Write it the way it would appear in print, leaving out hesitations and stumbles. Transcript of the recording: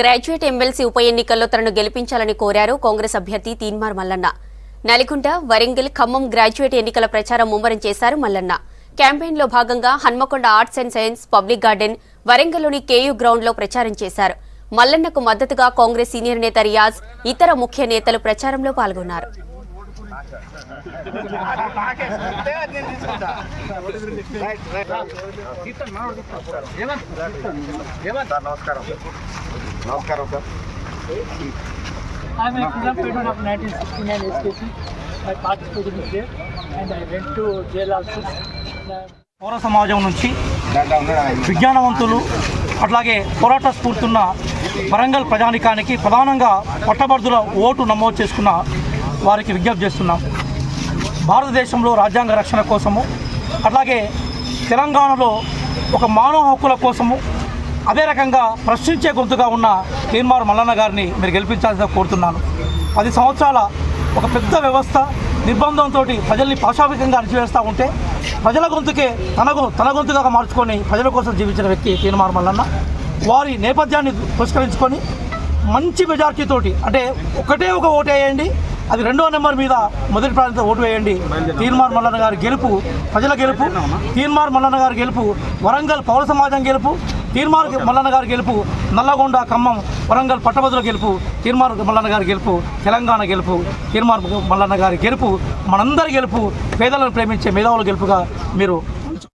Graduate MLC ఉప ఎన్నికల్లో తనను గెలిపించాలని కోరారు కాంగ్రెస్ అభ్యర్థి తీన్మార్ మల్లన్న. నల్గొండ, వరంగల్, ఖమ్మం గ్రాడ్యుయేట్ ఎన్నికల ప్రచారం ముమ్మరం చేశారు మల్లన్న. క్యాంపెయిన్లో భాగంగా Hanamkonda arts and science public garden, వరంగల్లోని కేయూ గ్రౌండ్లో ప్రచారం చేశారు. మల్లన్నకు మద్దతుగా కాంగ్రెస్ సీనియర్ నేత రియాజ్, ఇతర ముఖ్య నేతలు ప్రచారంలో పాల్గొన్నారు. I am a freedom fighter of 1969 education. I participated in there and I went to jail also. పౌర సమాజం నుంచి విజ్ఞానవంతులు అట్లాగే పోరాట స్ఫూర్తున్న వరంగల్ ప్రజానికానికి ప్రధానంగా పట్టభద్రుల ఓటు నమోదు చేసుకున్న వారికి విజ్ఞప్తి చేస్తున్నాం. భారతదేశంలో రాజ్యాంగ రక్షణ కోసము అట్లాగే తెలంగాణలో ఒక మానవ హక్కుల కోసము అదే రకంగా ప్రశ్నించే గొంతుగా ఉన్న తీన్మార్ మల్లన్న గారిని మీరు గెలిపించాల్సిందిగా కోరుతున్నాను. 10 సంవత్సరాల ఒక పెద్ద వ్యవస్థ నిర్బంధంతో ప్రజల్ని పాశావికంగా అణిచివేస్తూ ఉంటే ప్రజల గొంతుకే తన గొంతుగా మార్చుకొని ప్రజల కోసం జీవించిన వ్యక్తి తీన్మార్ మల్లన్న. వారి నేపథ్యాన్ని పురస్కరించుకొని మంచి మెజార్టీతోటి, అంటే ఒకటే ఒక ఓటు వేయండి, అది 2వ నెంబర్ మీద మొదటి ప్రాంతంలో ఓటు వేయండి. తీన్మార్ మల్లన్న గారి గెలుపు ప్రజల గెలుపు, తీన్మార్ మల్లన్న గారి గెలుపు వరంగల్ పౌర సమాజం గెలుపు, తీన్మార్ మల్లన్న గారి గెలుపు నల్లగొండ, ఖమ్మం, వరంగల్ పట్టభద్రుల గెలుపు, తీన్మార్ మల్లన్న గారి గెలుపు తెలంగాణ గెలుపు, తీన్మార్ మల్లన్న గారి గెలుపు మనందరి గెలుపు, పేదలను ప్రేమించే మేధావుల గెలుపుగా మీరు